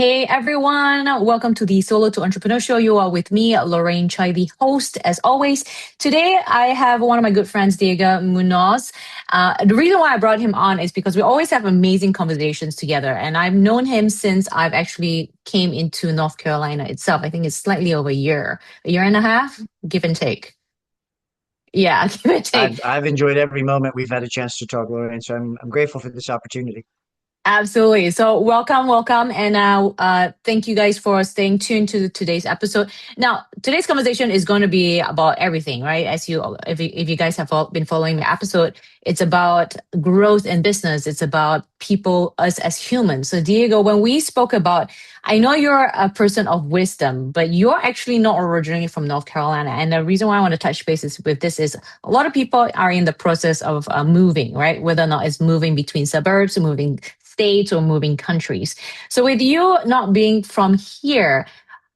Hey everyone, welcome to the Solo to Entrepreneur Show. You are with me, Lorraine Chai, the host, as always. Today, I have one of my good friends, Diego Munoz. The reason why I brought him on is because we always have amazing conversations together, and I've known him since I've actually came into North Carolina itself. I think it's slightly over a year and a half, give and take. Yeah, give and I've take. I've enjoyed every moment we've had a chance to talk, Lorraine. So I'm grateful for this opportunity. Absolutely. So welcome, and thank you guys for staying tuned to today's episode. Now, today's conversation is going to be about everything, right? If you guys have been following the episode, it's about growth in business. It's about people, us as humans. So, Diego, when we spoke about, I know you're a person of wisdom, but you're actually not originally from North Carolina. And the reason why I want to touch bases with this is a lot of people are in the process of moving, right? Whether or not it's moving between suburbs, moving states or moving countries. So with you not being from here,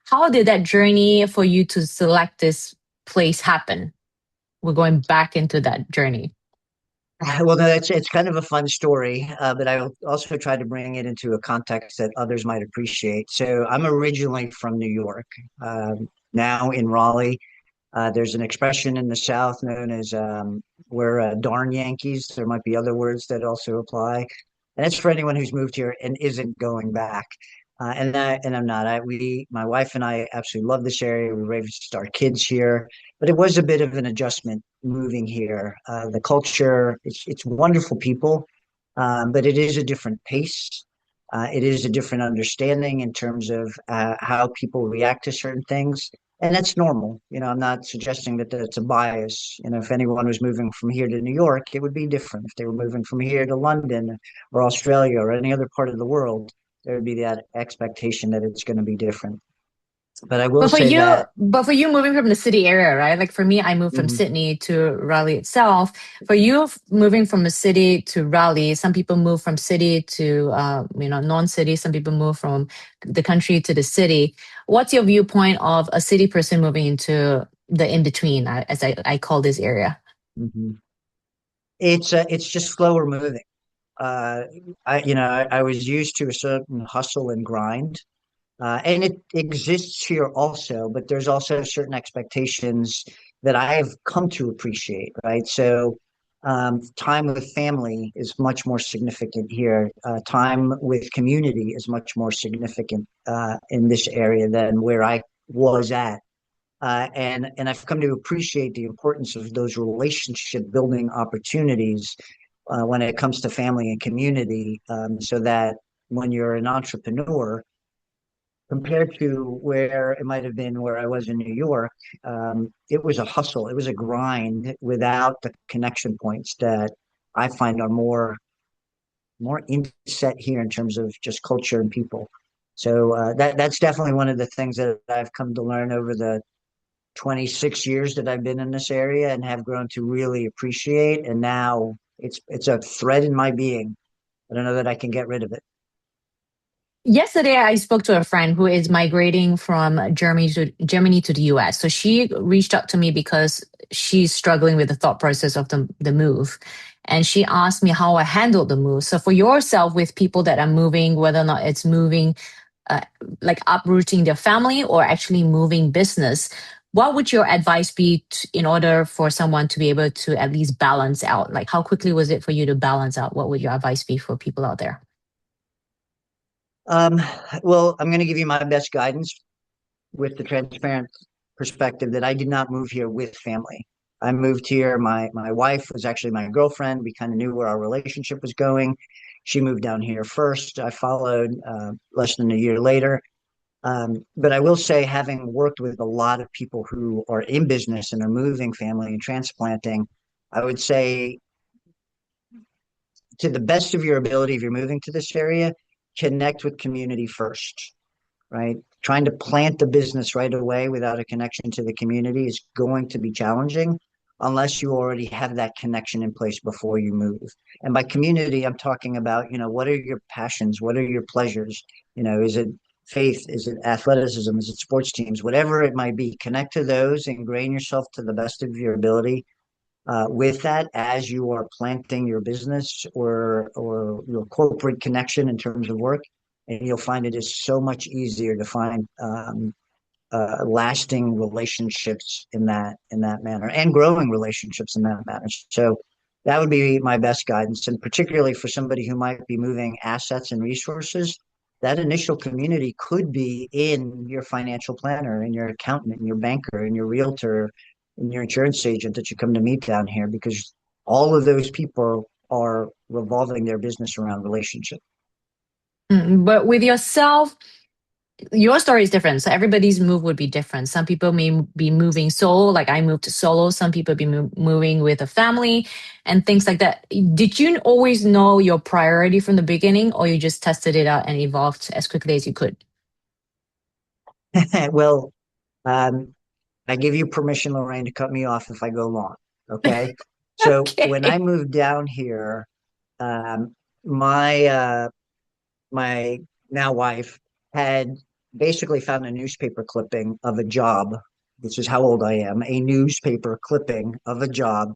how did that journey for you to select this place happen? We're going back into that journey. Well, no, it's kind of a fun story, but I will also try to bring it into a context that others might appreciate. So I'm originally from New York, now in Raleigh. There's an expression in the South known as we're darn Yankees. There might be other words that also apply, and it's for anyone who's moved here and isn't going back. And I'm not. My wife and I absolutely love this area. We raised our kids here, but it was a bit of an adjustment moving here. The culture, it's wonderful people, but it is a different pace. It is a different understanding in terms of how people react to certain things, and that's normal. I'm not suggesting that that's a bias. If anyone was moving from here to New York, it would be different. If they were moving from here to London or Australia or any other part of the world, there would be that expectation that it's going to be different. But I will say that. But for you moving from the city area, right? Like for me, I moved from Mhm. Sydney to Raleigh itself. For you, moving from a city to Raleigh, some people move from city to non-city. Some people move from the country to the city. What's your viewpoint of a city person moving into the in between, as I call this area? Mhm. It's just slower moving. Uh, I was used to a certain hustle and grind, and it exists here also. But there's also certain expectations that I have come to appreciate. Right, so time with family is much more significant here. Time with community is much more significant in this area than where I was at. And I've come to appreciate the importance of those relationship building opportunities when it comes to family and community, so that when you're an entrepreneur, compared to where it might have been where I was in New York, it was a hustle, it was a grind without the connection points that I find are more inset here in terms of just culture and people. So that's definitely one of the things that I've come to learn over the 26 years that I've been in this area and have grown to really appreciate. And now it's a thread in my being. I don't know that I can get rid of it. Yesterday, I spoke to a friend who is migrating from Germany to the US. So she reached out to me because she's struggling with the thought process of the move. And she asked me how I handled the move. So for yourself, with people that are moving, whether or not it's moving, uh, like uprooting their family or actually moving business, what would your advice be in order for someone to be able to at least balance out? Like, how quickly was it for you to balance out? What would your advice be for people out there? Um, well, I'm going to give you my best guidance with the transparent perspective that I did not move here with family. I moved here. My wife was actually my girlfriend. We kind of knew where our relationship was going. She moved down here first. I followed less than a year later. But I will say, having worked with a lot of people who are in business and are moving family and transplanting, I would say, to the best of your ability, if you're moving to this area, connect with community first, right? Trying to plant the business right away without a connection to the community is going to be challenging unless you already have that connection in place before you move. And by community, I'm talking about, what are your passions? What are your pleasures? Is it faith? Is it athleticism? Is it sports teams? Whatever it might be, connect to those, ingrain yourself to the best of your ability with that as you are planting your business or your corporate connection in terms of work. and you'll find it is so much easier to find lasting relationships in that manner and growing relationships in that manner. So that would be my best guidance, and particularly for somebody who might be moving assets and resources. That initial community could be in your financial planner, in your accountant, in your banker, in your realtor, in your insurance agent that you come to meet down here, because all of those people are revolving their business around relationship. But with yourself, your story is different. So everybody's move would be different. Some people may be moving solo, like I moved to solo. Some people be moving with a family and things like that. Did you always know your priority from the beginning, or you just tested it out and evolved as quickly as you could? Well, um, I give you permission, Lorraine, to cut me off if I go long. Okay. So when I Okay. moved down here, um, my my now wife had basically found a newspaper clipping of a job. This is how old I am. A newspaper clipping of a job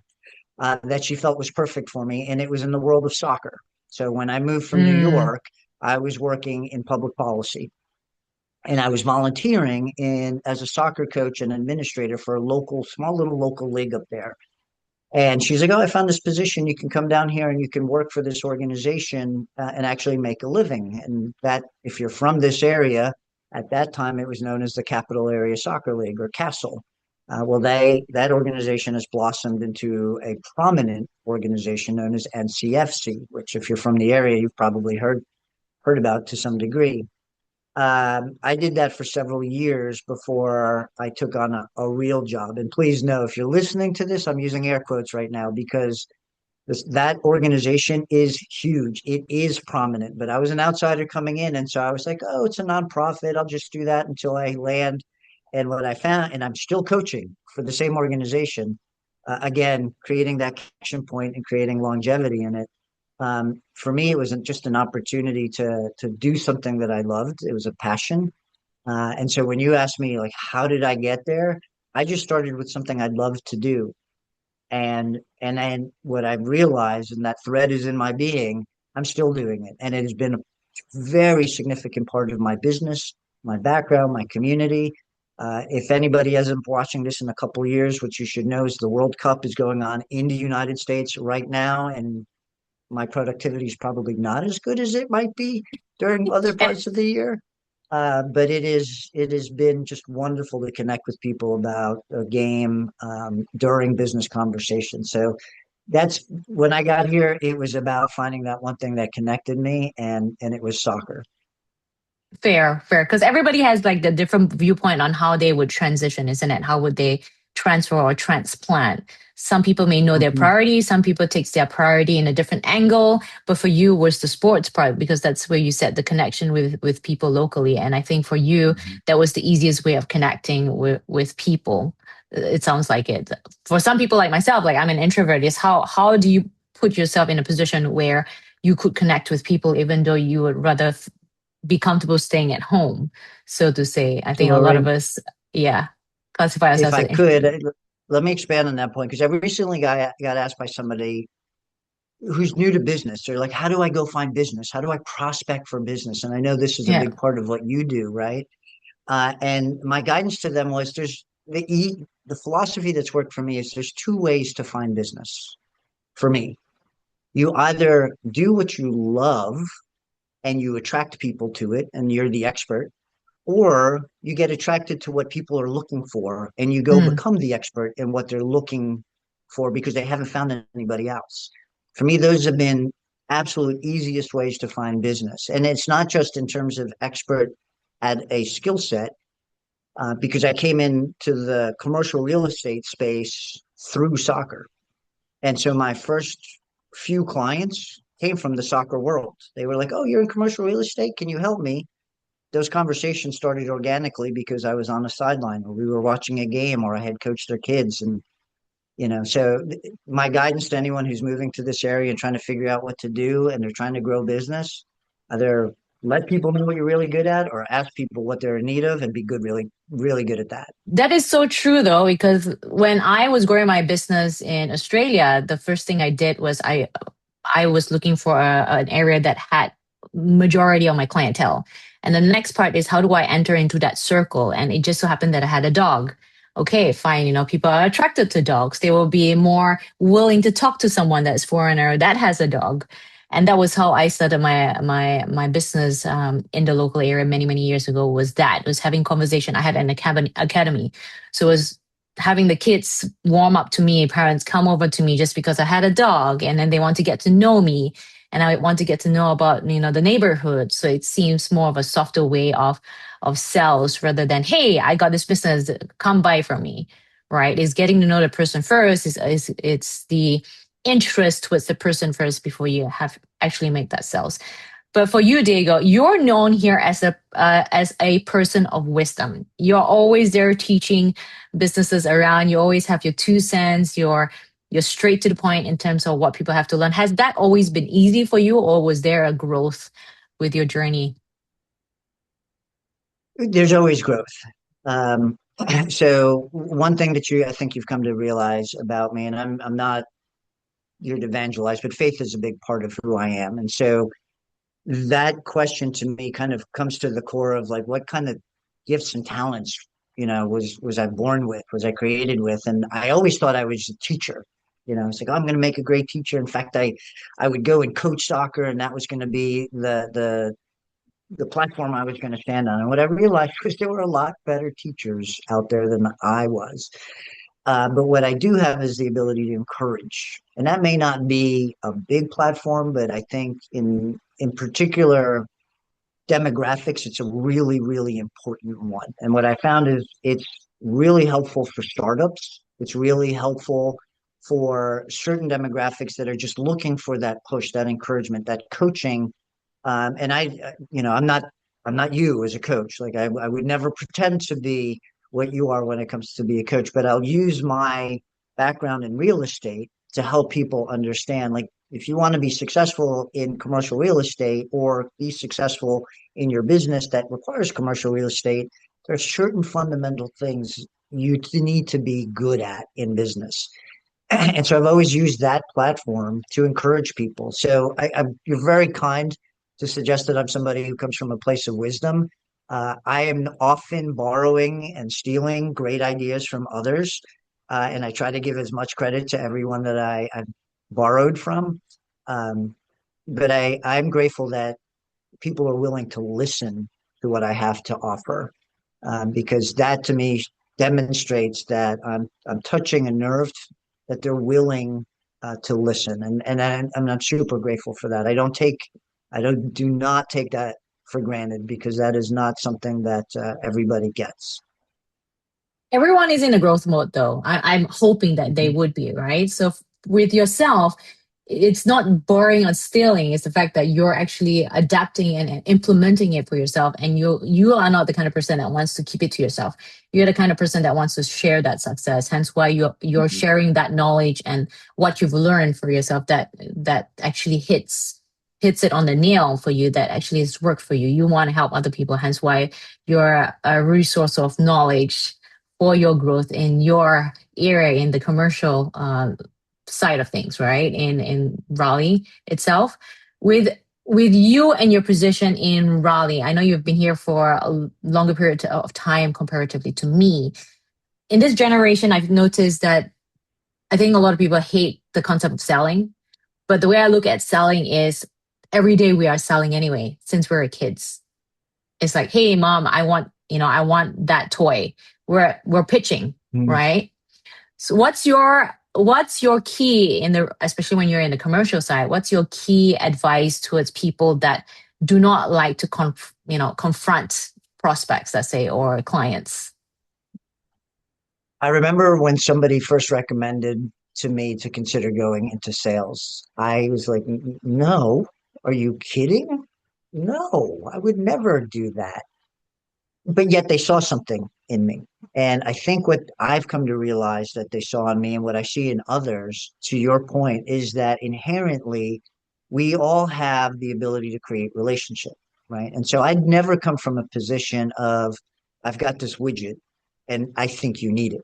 that she felt was perfect for me, and it was in the world of soccer. So when I moved from New Mm, York, I was working in public policy, and I was volunteering in as a soccer coach and administrator for a local, small little local league up there. And she's like, "Oh, I found this position. You can come down here and you can work for this organization and actually make a living." And that, if you're from this area, at that time it was known as the Capital Area Soccer League, or Castle. Well, that organization has blossomed into a prominent organization known as NCFC, which, if you're from the area, you've probably heard about to some degree. I did that for several years before I took on a real job. And please know, if you're listening to this, I'm using air quotes right now because that organization is huge. It is prominent, but I was an outsider coming in. And so I was like, oh, it's a nonprofit. I'll just do that until I land. And what I found, and I'm still coaching for the same organization, again, creating that connection point and creating longevity in it. For me, it wasn't just an opportunity to do something that I loved. It was a passion. And so when you ask me, like, how did I get there? I just started with something I'd love to do. And then what I've realized, and that thread is in my being, I'm still doing it. And it has been a very significant part of my business, my background, my community. If anybody isn't watching this in a couple of years, what you should know is the World Cup is going on in the United States right now, and my productivity is probably not as good as it might be during other parts of the year. But it has been just wonderful to connect with people about a game during business conversations. So that's when I got here. It was about finding that one thing that connected me, and it was soccer. fair, fair. Because everybody has like the different viewpoint on how they would transition, isn't it? How would they transfer or transplant? Some people may know their Mhm. priority. Some people takes their priority in a different angle. But for you, was the sports part because that's where you set the connection with people locally. And I think for you, Mhm. that was the easiest way of connecting with people. It sounds like it. For some people like myself, like I'm an introvert. Is how do you put yourself in a position where you could connect with people even though you would rather be comfortable staying at home, so to say. I So, think a lot of Lorraine, us, yeah, classify if ourselves I as could, introverted. let me expand on that point, because I recently got asked by somebody who's new to business. They're like, "How do I go find business? How do I prospect for business?" And I know this is a Yeah. big part of what you do, right? And my guidance to them was the philosophy that's worked for me is there's two ways to find business for me. You either do what you love and you attract people to it and you're the expert, or you get attracted to what people are looking for and you go Mm, become the expert in what they're looking for because they haven't found anybody else. For me, those have been absolute easiest ways to find business. And it's not just in terms of expert at a skill set, because I came into the commercial real estate space through soccer. And so my first few clients came from the soccer world. They were like, "Oh, you're in commercial real estate. Can you help me?" Those conversations started organically because I was on the sideline or we were watching a game or I had coached their kids. And, so my guidance to anyone who's moving to this area and trying to figure out what to do and they're trying to grow business, either let people know what you're really good at or ask people what they're in need of and be good, really, really good at that. that is so true though, because when I was growing my business in Australia, the first thing I did was I was looking for an area that had majority of my clientele. And the next part is how do I enter into that circle? And it just so happened that I had a dog. Okay, fine. People are attracted to dogs. They will be more willing to talk to someone that's foreigner that has a dog. And that was how I started my business in the local area many years ago. Was having conversation. I had an academy, so it was having the kids warm up to me, parents come over to me just because I had a dog, and then they want to get to know me, and I want to get to know about the neighborhood. So it seems more of a softer way of sales rather than, hey, I got this business, come buy from me. Right? Is getting to know the person first. Is it's the interest towards the person first before you have actually make that sales. But for you, Diego, you're known here as a person of wisdom. You're always there teaching businesses around. You always have your 2 cents. You're straight to the point in terms of what people have to learn. Has that always been easy for you, or was there a growth with your journey? There's always growth. Um, so one thing that I think you've come to realize about me, and I'm not here to evangelize, but faith is a big part of who I am. And so that question to me kind of comes to the core of like what kind of gifts and talents was I born with, was I created with. And I always thought I was a teacher. It's like, oh, I'm going to make a great teacher. In fact, I would go and coach soccer, and that was going to be the platform I was going to stand on. And what I realized was there were a lot better teachers out there than I was. But what I do have is the ability to encourage, and that may not be a big platform, but I think in particular demographics, it's a really important one. And what I found is it's really helpful for startups. It's really helpful for certain demographics that are just looking for that push, that encouragement, that coaching. And I'm not you as a coach. Like I would never pretend to be what you are when it comes to be a coach, but I'll use my background in real estate to help people understand, like, if you want to be successful in commercial real estate or be successful in your business that requires commercial real estate, there are certain fundamental things you need to be good at in business. And so I've always used that platform to encourage people. So you're very kind to suggest that I'm somebody who comes from a place of wisdom. I am often borrowing and stealing great ideas from others, and I try to give as much credit to everyone that I've borrowed from. Um, but I'm grateful that people are willing to listen to what I have to offer, because that to me demonstrates that I'm touching a nerve, that they're willing to listen, and I'm not super grateful for that. I don't do not take that for granted, because that is not something that everybody gets. Everyone is in a growth mode, though. I'm hoping that they would be, right? So with yourself, it's not boring or stealing. It's the fact that you're actually adapting and implementing it for yourself. And you are not the kind of person that wants to keep it to yourself. You're the kind of person that wants to share that success. Hence why you're Mhm. sharing that knowledge and what you've learned for yourself that actually hits it on the nail for you, that actually has worked for you. You want to help other people. Hence why you're a resource of knowledge for your growth in your area in the commercial side of things, right? In Raleigh itself. With you and your position in Raleigh, I know you've been here for a longer period of time comparatively to me. In this generation, I've noticed that I think a lot of people hate the concept of selling, but the way I look at selling is every day we are selling anyway, since we're kids. It's like, hey, mom, I want that toy. We're pitching, Mhm. right? So what's your key in the, especially when you're in the commercial side, what's your key advice towards people that do not like to confront prospects, let's say, or clients? I remember when somebody first recommended to me to consider going into sales. I was like, No, are you kidding? No, I would never do that." But yet they saw something in me. And I think what I've come to realize that they saw in me, and what I see in others, to your point, is that inherently we all have the ability to create relationship, right? And so I'd never come from a position of, I've got this widget and I think you need it.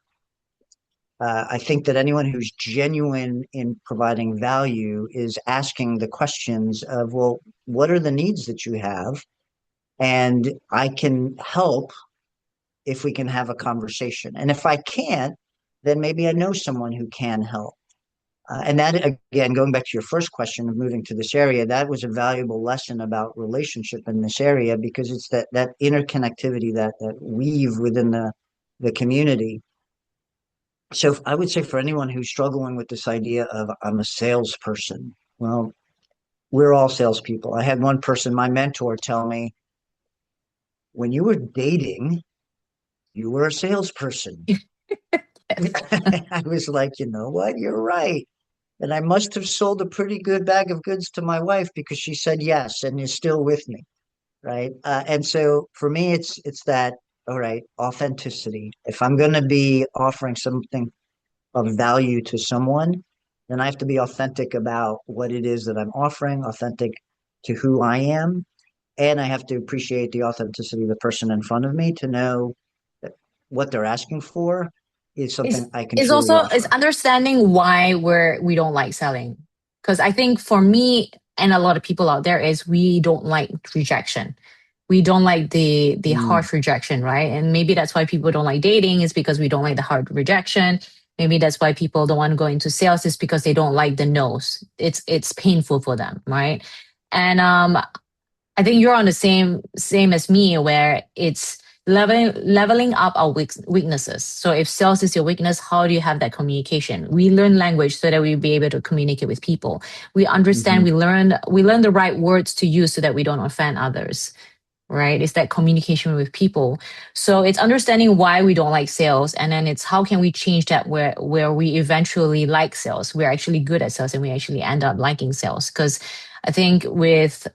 I think that anyone who's genuine in providing value is asking the questions of, well, what are the needs that you have? And I can help if we can have a conversation. And if I can't, then maybe I know someone who can help. And that, again, going back to your first question of moving to this area, that was a valuable lesson about relationship in this area because it's that interconnectivity, that weave within the community. So I would say for anyone who's struggling with this idea of I'm a salesperson, well, we're all salespeople. I had one person, my mentor, tell me, when you were dating, you were a salesperson. Yes. I was like, you know what? You're right. And I must have sold a pretty good bag of goods to my wife because she said yes and is still with me. Right. And so for me, it's that, all right, authenticity. If I'm going to be offering something of value to someone, then I have to be authentic about what it is that I'm offering, authentic to who I am. And I have to appreciate the authenticity of the person in front of me to know that what they're asking for is It's something I can it's truly also it's offer. understanding why we don't like selling. Because I think for me and a lot of people out there is we don't like rejection. We don't like the Mm, harsh rejection, right? And maybe that's why people don't like dating is because we don't like the hard rejection. Maybe that's why people don't want to go into sales is because they don't like the no's. It's painful for them, right? And I think you're on the same as me, where it's leveling up our weaknesses. So if sales is your weakness, how do you have that communication? We learn language so that we be able to communicate with people. We understand. hmm We learn the right words to use so that we don't offend others. Right? It's that communication with people. So it's understanding why we don't like sales, and then it's how can we change that where we eventually like sales. We're actually good at sales, and we actually end up liking sales because I think with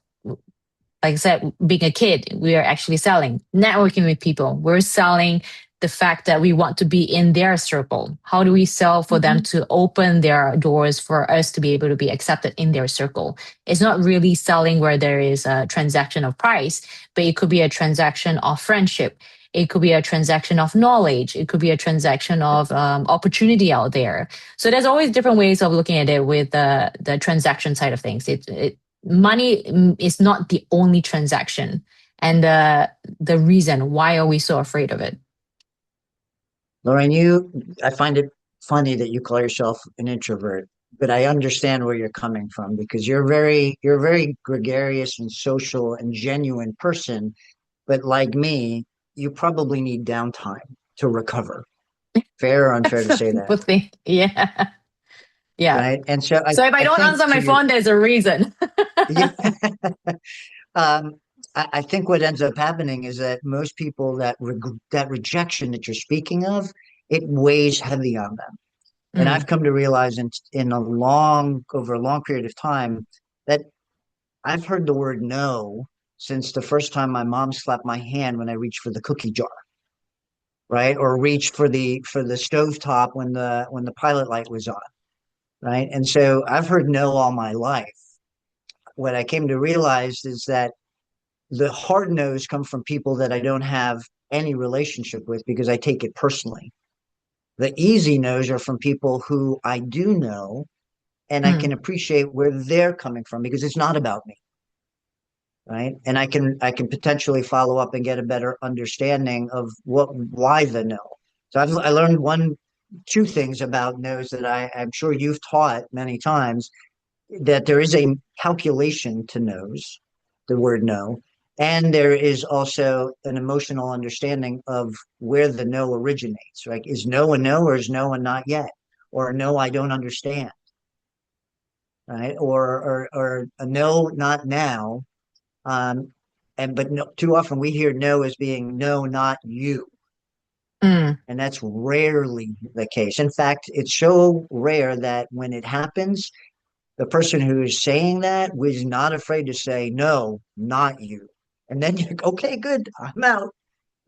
like I said, being a kid, we are actually selling, networking with people. We're selling the fact that we want to be in their circle. How do we sell for them hmm to open their doors for us to be able to be accepted in their circle? It's not really selling where there is a transaction of price, but it could be a transaction of friendship. It could be a transaction of knowledge. It could be a transaction of opportunity out there. So there's always different ways of looking at it with the transaction side of things. Money is not the only transaction, and the reason why are we so afraid of it. Lauren, I find it funny that you call yourself an introvert, but I understand where you're coming from because you're a very gregarious and social and genuine person. But like me, you probably need downtime to recover. Fair or unfair to So say that, people think, yeah, yeah. right? And so So if I I don't think answer to my your, phone, there's a reason. yeah, um, I think what ends up happening is that most people that rejection that you're speaking of, it weighs heavy on them. And Mm, I've come to realize over a long period of time that I've heard the word no since the first time my mom slapped my hand when I reached for the cookie jar, right? Or reached for the stovetop when the pilot light was on, right? And so I've heard no all my life. What I came to realize is that the hard no's come from people that I don't have any relationship with because I take it personally. The easy no's are from people who I do know and I mm, can appreciate where they're coming from because it's not about me, right? And I can potentially follow up and get a better understanding of what why the no. So I learned two things about no's that I'm sure you've taught many times that there is a calculation to no's, the word no, and there is also an emotional understanding of where the no originates. Right? Is no a no or is no a not yet, or no I don't understand, right? Or a no not now. Um, and but no, too often we hear no as being no, not you. mm, And that's rarely the case. In fact, it's so rare that when it happens, the person who is saying that was not afraid to say, no, not you. And then you're like, okay, good, I'm out.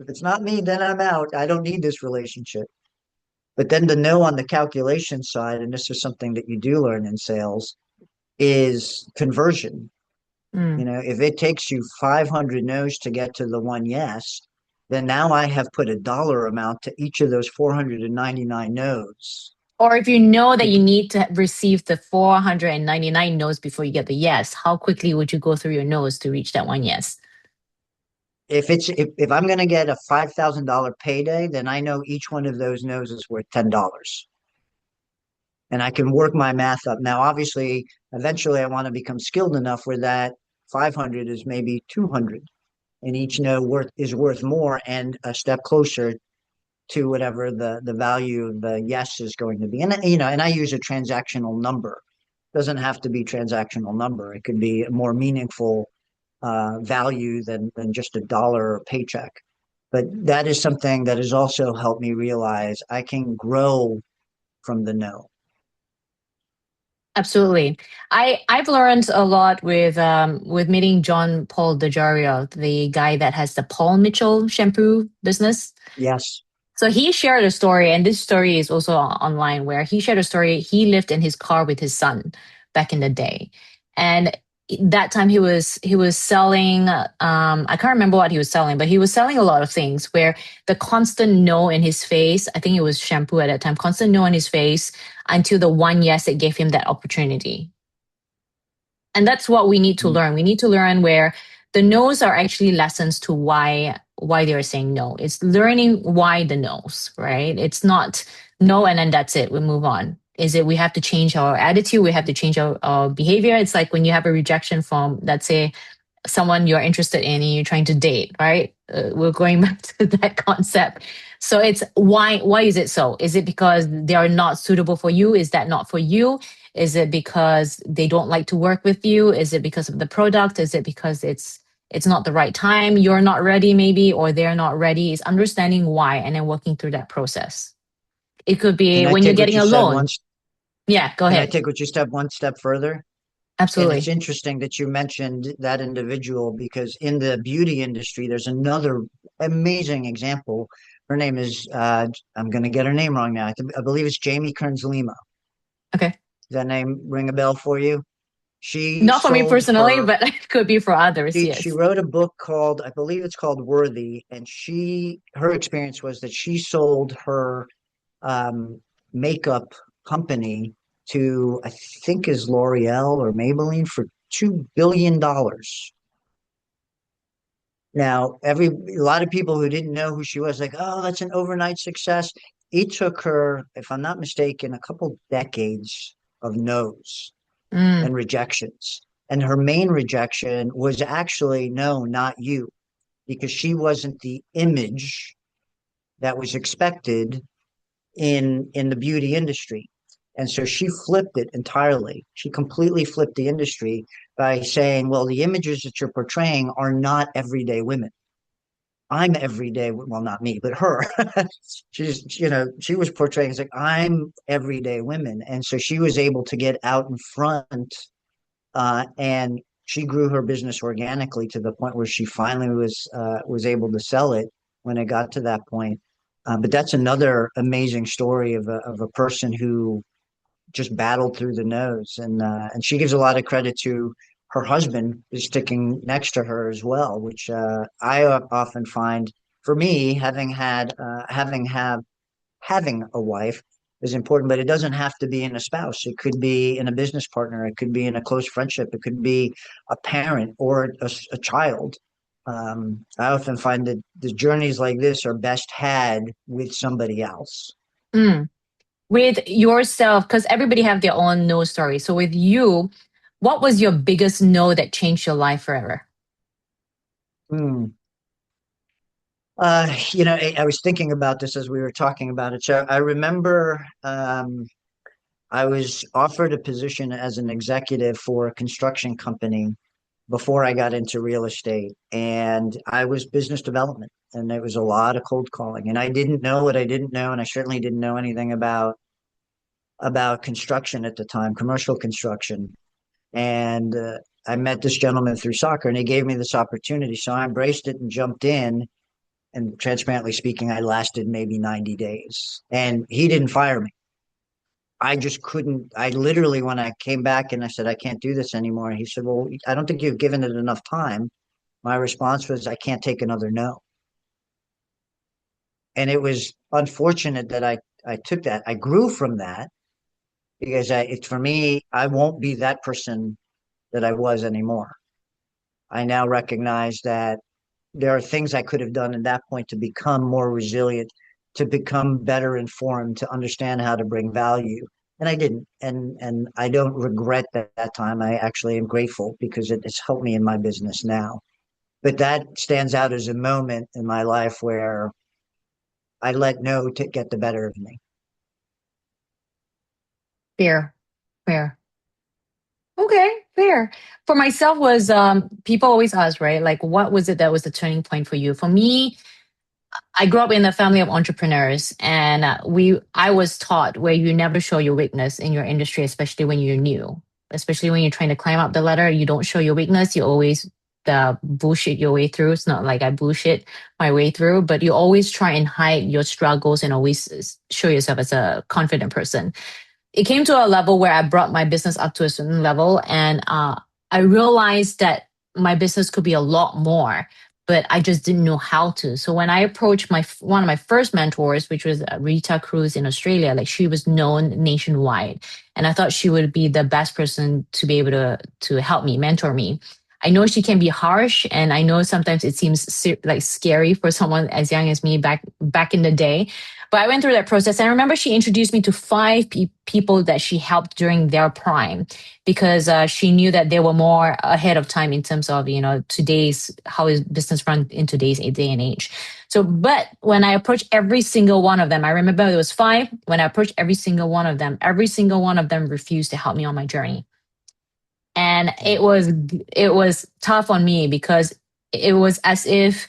If it's not me, then I'm out. I don't need this relationship. But then the no on the calculation side, and this is something that you do learn in sales, is conversion. mm, You know, if it takes you 500 no's to get to the one yes, then now I have put a dollar amount to each of those 499 no's. Or if you know that you Bec- need to receive the 499 no's before you get the yes, how quickly would you go through your no's to reach that one yes? if I'm going to get a $5,000 payday, then I know each one of those no's is worth $10. And I can work my math up. Now, obviously, eventually I want to become skilled enough where that 500 is maybe 200 and each no is worth more and a step closer to whatever the value of the yes is going to be. And and I use a transactional number. It doesn't have to be transactional number. It could be a more meaningful value than just a dollar or paycheck. But that is something that has also helped me realize I can grow from the no. Absolutely. I've learned a lot with meeting John Paul DeJario, the guy that has the Paul Mitchell shampoo business. Yes. So he shared a story, and this story is also online, where he shared a story. He lived in his car with his son back in the day, and that time he was selling. I can't remember what he was selling, but he was selling a lot of things. Where the constant no in his face, I think it was shampoo at that time, constant no in his face until the one yes that gave him that opportunity. And that's what we need to learn. We need to learn where the no's are actually lessons to why they're saying no. It's learning why the no's, right? It's not no and then that's it. We move on. Is it we have to change our attitude, we have to change our behavior. It's like when you have a rejection from, let's say, someone you're interested in and you're trying to date, right? We're going back to that concept. So it's why is it so? Is it because they are not suitable for you? Is that not for you? Is it because they don't like to work with you? Is it because of the product? Is it because it's not the right time? You're not ready, maybe, or they're not ready. It's understanding why and then working through that process. It could be Can I when you're take what getting you a said loan. once? Yeah, go Can I ahead. take what you step one step further? And it's Absolutely. interesting that you mentioned that individual because in the beauty industry, there's another amazing example. Her name is, I'm going to get her name wrong now. I believe it's Jamie Kearns Lima. Okay. Does that name ring a bell for you? She Not for me sold personally, her, but it could be for others. she Yes. wrote a book called, I believe it's called Worthy. And her experience was that she sold her um, makeup company to, I think is L'Oreal or Maybelline for $2 billion. Now, a lot of people who didn't know who she was, like, oh, that's an overnight success. It took her, if I'm not mistaken, a couple decades of no's Mm, and rejections. And her main rejection was actually, no, not you, because she wasn't the image that was expected in the beauty industry. And so she flipped it entirely. She completely flipped the industry by saying, well, the images that you're portraying are not everyday women. I'm everyday, well, not me, but her. She was portraying as like, I'm everyday women. And so she was able to get out in front and she grew her business organically to the point where she finally was able to sell it when it got to that point. But that's another amazing story of a person who just battled through the nose, and she gives a lot of credit to her husband is sticking next to her as well, which I often find for me having a wife is important, but it doesn't have to be in a spouse. It could be in a business partner. It could be in a close friendship. It could be a parent or a child. I often find that the journeys like this are best had with somebody else. mm. With yourself, because everybody have their own no story. So with you, what was your biggest no that changed your life forever? Hmm. I was thinking about this as we were talking about it. So I remember I was offered a position as an executive for a construction company before I got into real estate, and I was business development, and it was a lot of cold calling, and I didn't know what I didn't know, and I certainly didn't know anything about construction at the time, commercial construction, and I met this gentleman through soccer, and he gave me this opportunity, so I embraced it and jumped in. And transparently speaking, I lasted maybe 90 days, and he didn't fire me. I just couldn't. I literally, when I came back and I said, I can't do this anymore, he said, well, I don't think you've given it enough time. My response was, I can't take another no. And it was unfortunate that I took that. I grew from that because it's for me, I won't be that person that I was anymore. I now recognize that there are things I could have done in that point to become more resilient, to become better informed, to understand how to bring value. And I didn't. And I don't regret that time. I actually am grateful because it's helped me in my business now. But that stands out as a moment in my life where I let no to get the better of me. Fair, fair. Okay, fair. For myself was people always ask, right? Like what was it that was the turning point for you? For me, I grew up in a family of entrepreneurs, and I was taught where you never show your weakness in your industry, especially when you're new, especially when you're trying to climb up the ladder. You don't show your weakness. You always bullshit your way through. It's not like I bullshit my way through, but you always try and hide your struggles and always show yourself as a confident person. It came to a level where I brought my business up to a certain level, and I realized that my business could be a lot more, but I just didn't know how to. So when I approached my one of my first mentors, which was Rita Cruz in Australia, like she was known nationwide, and I thought she would be the best person to be able to help me, mentor me. I know she can be harsh, and I know sometimes it seems like scary for someone as young as me back in the day, but I went through that process. And I remember she introduced me to five people that she helped during their prime because she knew that they were more ahead of time in terms of, today's, how is business run in today's day and age. So, but when I approached every single one of them, I remember there was five. When I approached every single one of them refused to help me on my journey. And it was tough on me because it was as if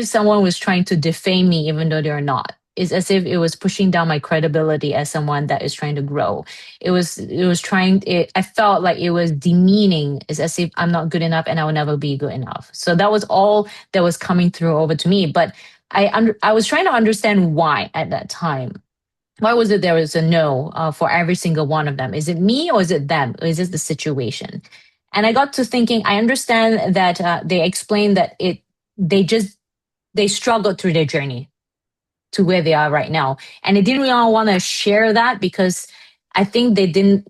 someone was trying to defame me even though they're not. It's as if it was pushing down my credibility as someone that is trying to grow. I felt like it was demeaning. It's as if I'm not good enough and I will never be good enough. So that was all that was coming through over to me. But I was trying to understand why at that time. Why was it there was a no for every single one of them? Is it me or is it them? Or is it the situation? And I got to thinking, I understand that they explained that they just they struggled through their journey to where they are right now, and they didn't really want to share that because I think they didn't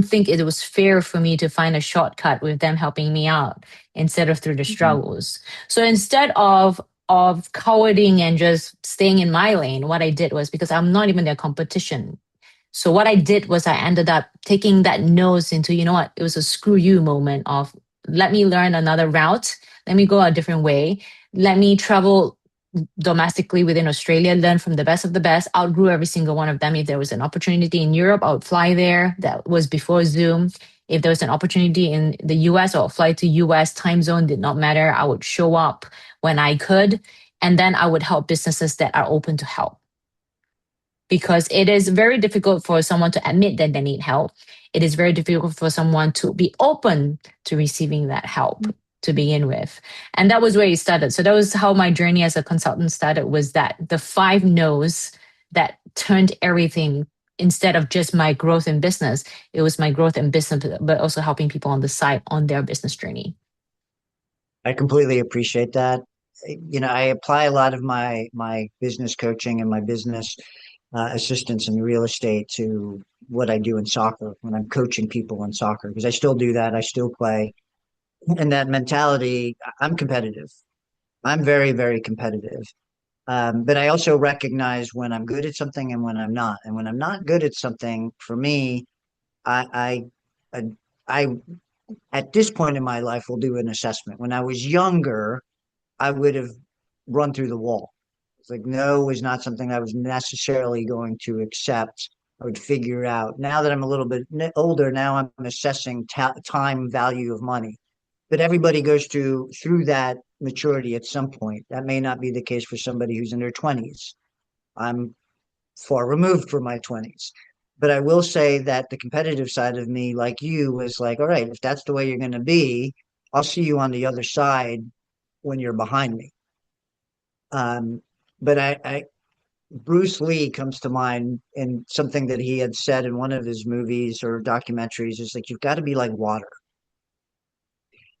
think it was fair for me to find a shortcut with them helping me out instead of through the Mhm. struggles. So instead of cowarding and just staying in my lane, what I did was, because I'm not even their competition, so what I did was I ended up taking that nose into, you know what, it was a screw you moment of let me learn another route, let me go a different way, let me travel domestically within Australia, learn from the best of the best, outgrew every single one of them. If there was an opportunity in Europe, I would fly there. That was before Zoom. If there was an opportunity in the US, I would fly to US. Time zone did not matter. I would show up when I could. And then I would help businesses that are open to help, because it is very difficult for someone to admit that they need help. It is very difficult for someone to be open to receiving that help to begin with. And that was where it started. So that was how my journey as a consultant started, was that the five no's that turned everything. Instead of just my growth in business, it was my growth in business, but also helping people on the side on their business journey. I completely appreciate that. I apply a lot of my business coaching and my business assistance in real estate to what I do in soccer when I'm coaching people in soccer, because I still do that. I still play. And that mentality, I'm competitive. I'm very, very competitive. But I also recognize when I'm good at something and when I'm not. And when I'm not good at something, for me, I, I, I at this point in my life will do an assessment. When I was younger, I would have run through the wall. It's like no was not something I was necessarily going to accept. I would figure it out. Now that I'm a little bit older, now I'm assessing time value of money. But everybody goes through that maturity at some point. That may not be the case for somebody who's in their 20s. I'm far removed from my 20s. But I will say that the competitive side of me, like you, was like, all right, if that's the way you're going to be, I'll see you on the other side when you're behind me. Um, but Bruce Lee comes to mind, and something that he had said in one of his movies or documentaries is like, you've got to be like water.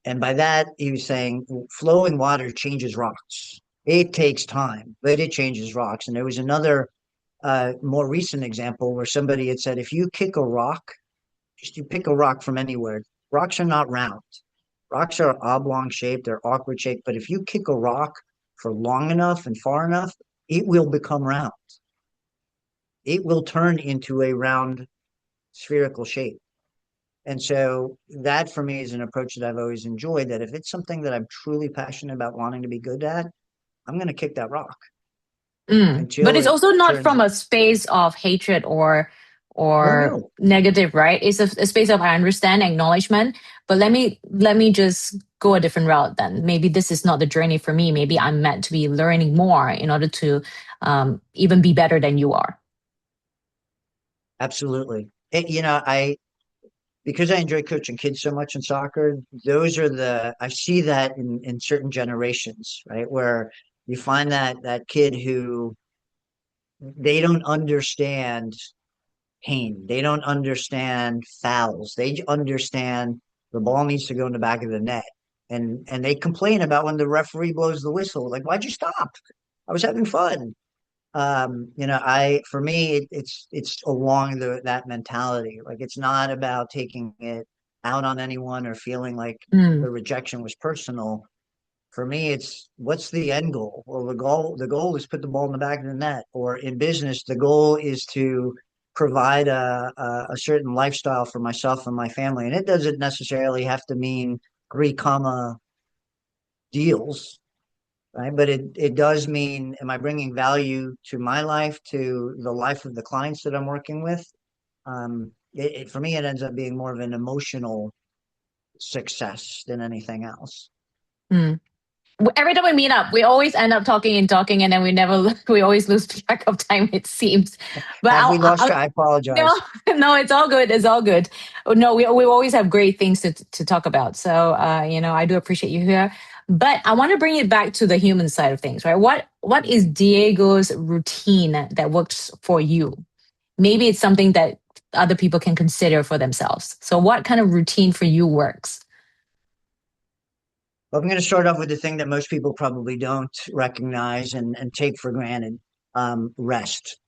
And by that, he was saying flowing water changes rocks. It takes time, but it changes rocks. And there was another more recent example where somebody had said, if you kick a rock, just you pick a rock from anywhere, rocks are not round. Rocks are oblong shaped, they're awkward shaped, but if you kick a rock for long enough and far enough, it will become round. It will turn into a round spherical shape. And so that for me is an approach that I've always enjoyed, that if it's something that I'm truly passionate about wanting to be good at, I'm going to kick that rock But until it's it also not turns. from a space of hatred No, or no, negative, right? It's a space of I understand, acknowledgement. But let me just go a different route then. Maybe this is not the journey for me. Maybe I'm meant to be learning more in order to even be better than you are. absolutely. I because I enjoy coaching kids so much in soccer, those are I see that in certain generations, right? Where you find that kid who they don't understand pain. They don't understand fouls. They understand the ball needs to go in the back of the net. And they complain about when the referee blows the whistle. Like, why'd you stop? I was having fun. I for me it's along that mentality. Like it's not about taking it out on anyone or feeling like Mm, the rejection was personal. For me, it's what's the end goal? Well, the goal is put the ball in the back of the net. Or in business, the goal is to provide a certain lifestyle for myself and my family. And it doesn't necessarily have to mean three comma deals, right? But it does mean, am I bringing value to my life, to the life of the clients that I'm working with? For me, it ends up being more of an emotional success than anything else. mm. Every time we meet up, we always end up talking and talking, and then we never, we always lose track of time. It seems, but Have we lost I'll track? I no, apologize. no, it's all good. It's all good. Oh, no, we always have great things to talk about. So, I do appreciate you here. But I want to bring it back to the human side of things, right? What is Diego's routine that works for you? Maybe it's something that other people can consider for themselves. So, what kind of routine for you works? Well, I'm going to start off with the thing that most people probably don't recognize and take for granted. Rest.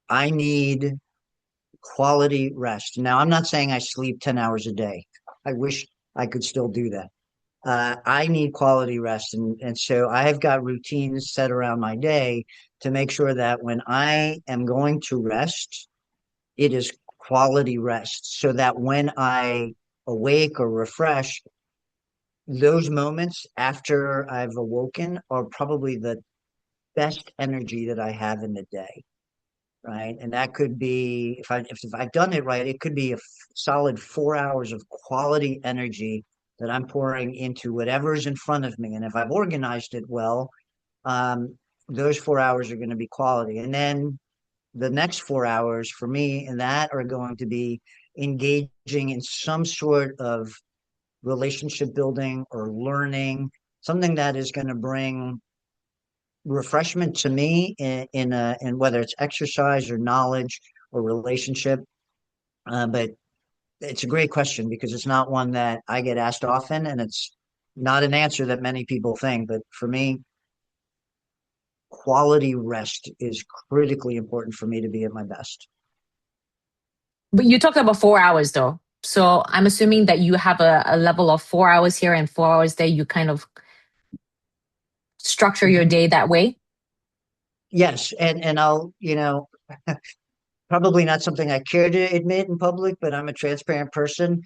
I need quality rest. Now, I'm not saying I sleep 10 hours a day. I wish I could still do that. I need quality rest. And so I have got routines set around my day to make sure that when I am going to rest, it is quality rest so that when I awake or refresh, those moments after I've awoken are probably the best energy that I have in the day, right? And that could be if I've done it right, it could be a solid 4 hours of quality energy that I'm pouring into whatever's in front of me. And if I've organized it well, um, those 4 hours are going to be quality. And then the next 4 hours for me and that are going to be engaging in some sort of relationship building or learning, something that is going to bring refreshment to me in whether it's exercise or knowledge or relationship. But it's a great question because it's not one that I get asked often, and it's not an answer that many people think. But for me, quality rest is critically important for me to be at my best. But you talked about 4 hours though. So I'm assuming that you have a level of 4 hours here and 4 hours there. You kind of structure your day that way. Yes, and I'll probably not something I care to admit in public, but I'm a transparent person.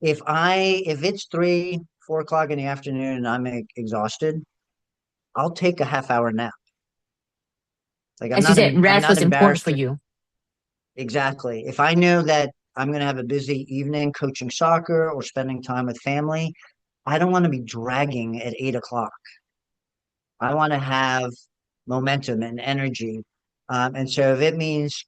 If it's 3, 4 o'clock in the afternoon and I'm exhausted, I'll take a half hour nap. Like As you said, I'm rest not was important embarrassed for to you. exactly. If I know that I'm going to have a busy evening coaching soccer or spending time with family, I don't want to be dragging at 8 o'clock. I want to have momentum and energy. And so if it means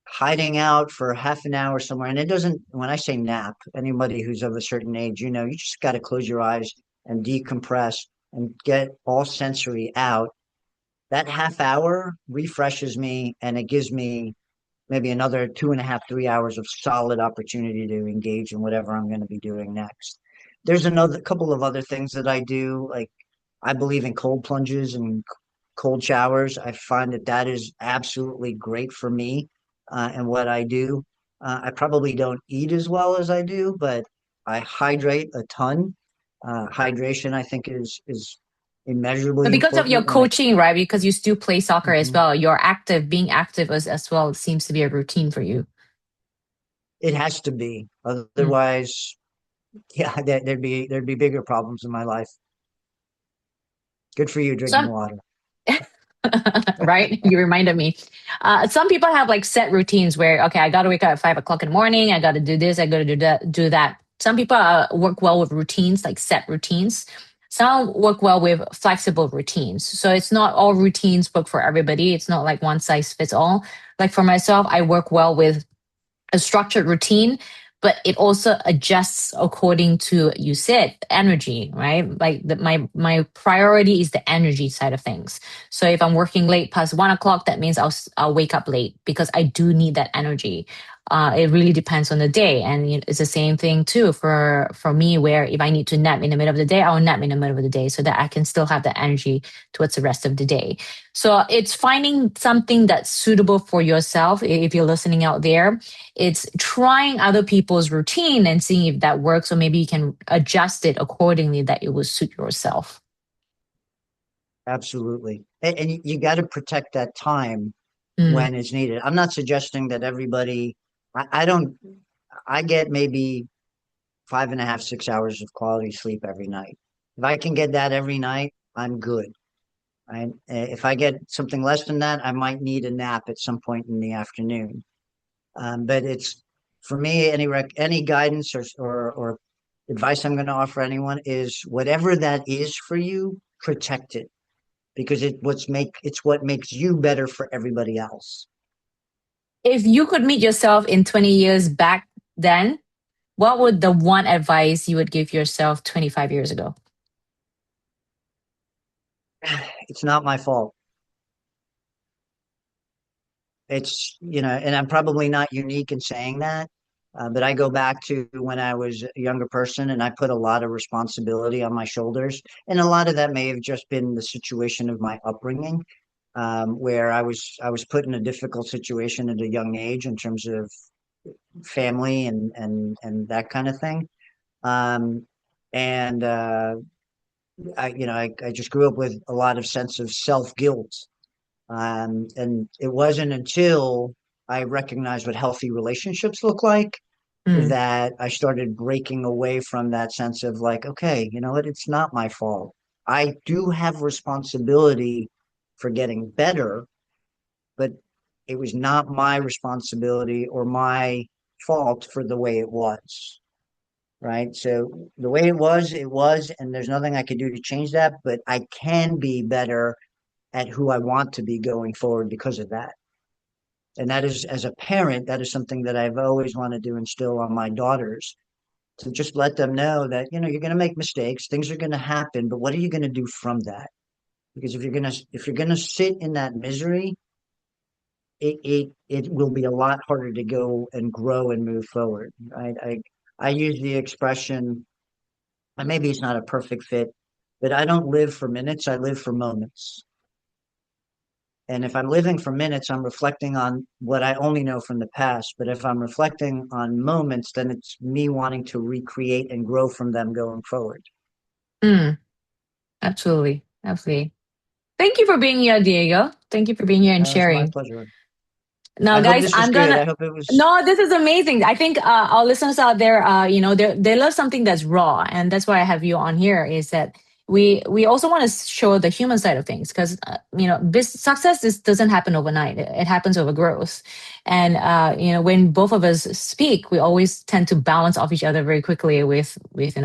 hiding out for half an hour somewhere, and it doesn't, when I say nap, anybody who's of a certain age, you just got to close your eyes and decompress and get all sensory out. That half hour refreshes me and it gives me maybe another 2.5, 3 hours of solid opportunity to engage in whatever I'm going to be doing next. There's another couple of other things that I do, like I believe in cold plunges and cold showers. I find that that is absolutely great for me and what I do. I probably don't eat as well as I do, but I hydrate a ton. Hydration, I think, is But immeasurably because of your important when it. coaching, right? Because you still play soccer as Mhm. well, you're active, being active as well seems to be a routine for you. It has to be, Mm. otherwise, yeah, there'd be bigger problems in my life. Good for you drinking So water. right? You reminded me. Some people have like set routines where, okay, I got to wake up at 5 o'clock in the morning. I got to do this. I got to do that. Do that. Some people work well with routines, like set routines. Some work well with flexible routines. So it's not all routines work for everybody. It's not like one size fits all. Like for myself, I work well with a structured routine, but it also adjusts according to, you said, energy, right? Like my priority is the energy side of things. So if I'm working late past 1 o'clock, that means I'll wake up late because I do need that energy. It really depends on the day, and it's the same thing too for me. Where if I need to nap in the middle of the day, I'll nap in the middle of the day so that I can still have the energy towards the rest of the day. So it's finding something that's suitable for yourself. If you're listening out there, it's trying other people's routine and seeing if that works, or maybe you can adjust it accordingly that it will suit yourself. Absolutely. And you got to protect that time Mm, when it's needed. I'm not suggesting that everybody, I don't, I get maybe 5.5, 6 hours of quality sleep every night. If I can get that every night, I'm good. If I get something less than that, I might need a nap at some point in the afternoon. But it's for me, any guidance or advice I'm going to offer anyone is whatever that is for you, protect it because it's what makes you better for everybody else. if you could meet yourself in 20 years back then, what would the one advice you would give yourself 25 years ago? It's not my fault. And I'm probably not unique in saying that, but I go back to when I was a younger person and I put a lot of responsibility on my shoulders. And a lot of that may have just been the situation of my upbringing, where I was put in a difficult situation at a young age in terms of family and that kind of thing. Um, and I just grew up with a lot of sense of self guilt. And it wasn't until I recognized what healthy relationships look like Mm, that I started breaking away from that sense of like, okay, you know what? It's not my fault. I do have responsibility for getting better, but it was not my responsibility or my fault for the way it was. Right. So the way it was, and there's nothing I could do to change that, but I can be better at who I want to be going forward because of that. And that is, as a parent, that is something that I've always wanted to instill on my daughters to just let them know that, you're going to make mistakes, things are going to happen, but what are you going to do from that? Because if you're going to sit in that misery, it will be a lot harder to go and grow and move forward. Right? I use the expression, and maybe it's not a perfect fit, but I don't live for minutes, I live for moments. And if I'm living for minutes, I'm reflecting on what I only know from the past. But if I'm reflecting on moments, then it's me wanting to recreate and grow from them going forward. mm, absolutely. Absolutely. Thank you for being here, Diego. Thank you for being here and It's my sharing. pleasure. Now, I hope guys, this was I'm good. gonna. I hope it was. No, this is amazing. I think our listeners out there, they love something that's raw, and that's why I have you on here. Is that we also want to show the human side of things because success doesn't happen overnight. It happens over growth, and when both of us speak, we always tend to balance off each other very quickly with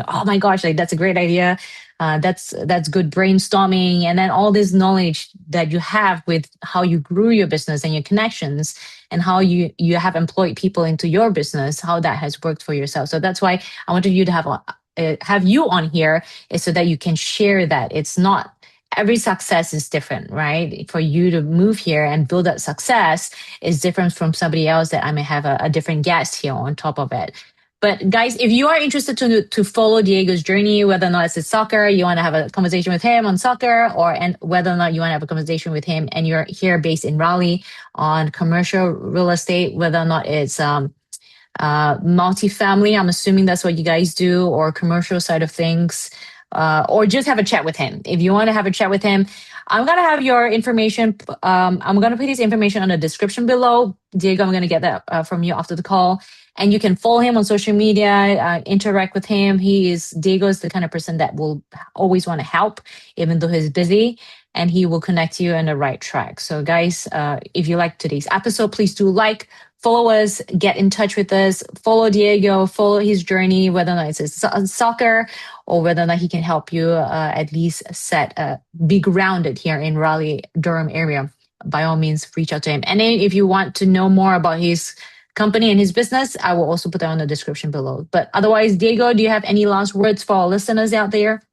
oh my gosh, like that's a great idea. That's good brainstorming, and then all this knowledge that you have with how you grew your business and your connections and how you have employed people into your business, how that has worked for yourself. So that's why I wanted you to have you on here, is so that you can share that. It's not every success is different, right? For you to move here and build that success is different from somebody else that I may have a different guest here on top of it. But guys, if you are interested to follow Diego's journey, whether or not it's soccer, you want to have a conversation with him on soccer, or and whether or not you want to have a conversation with him, and you're here based in Raleigh on commercial real estate, whether or not it's multifamily. I'm assuming that's what you guys do, or commercial side of things, or just have a chat with him. If you want to have a chat with him, I'm gonna have your information. I'm gonna put his information on the description below. Diego, I'm gonna get that from you after the call, and you can follow him on social media, interact with him. Diego is the kind of person that will always want to help, even though he's busy. And he will connect you on the right track. So, guys, if you like today's episode, please do like, follow us, get in touch with us, follow Diego, follow his journey, whether or not it's soccer or whether or not he can help you at least be grounded here in Raleigh, Durham area. By all means, reach out to him. And then if you want to know more about his company and his business, I will also put that on the description below. But otherwise, Diego, do you have any last words for our listeners out there?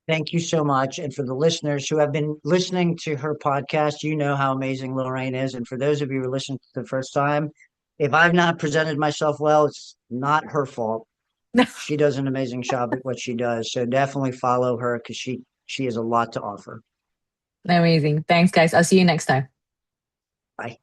Thank you so much. And for the listeners who have been listening to her podcast, you know how amazing Lorraine is. And for those of you who are listening for the first time, if I've not presented myself well, it's not her fault. She does an amazing job at what she does. So definitely follow her because she has a lot to offer. Amazing. Thanks, guys. I'll see you next time. Bye.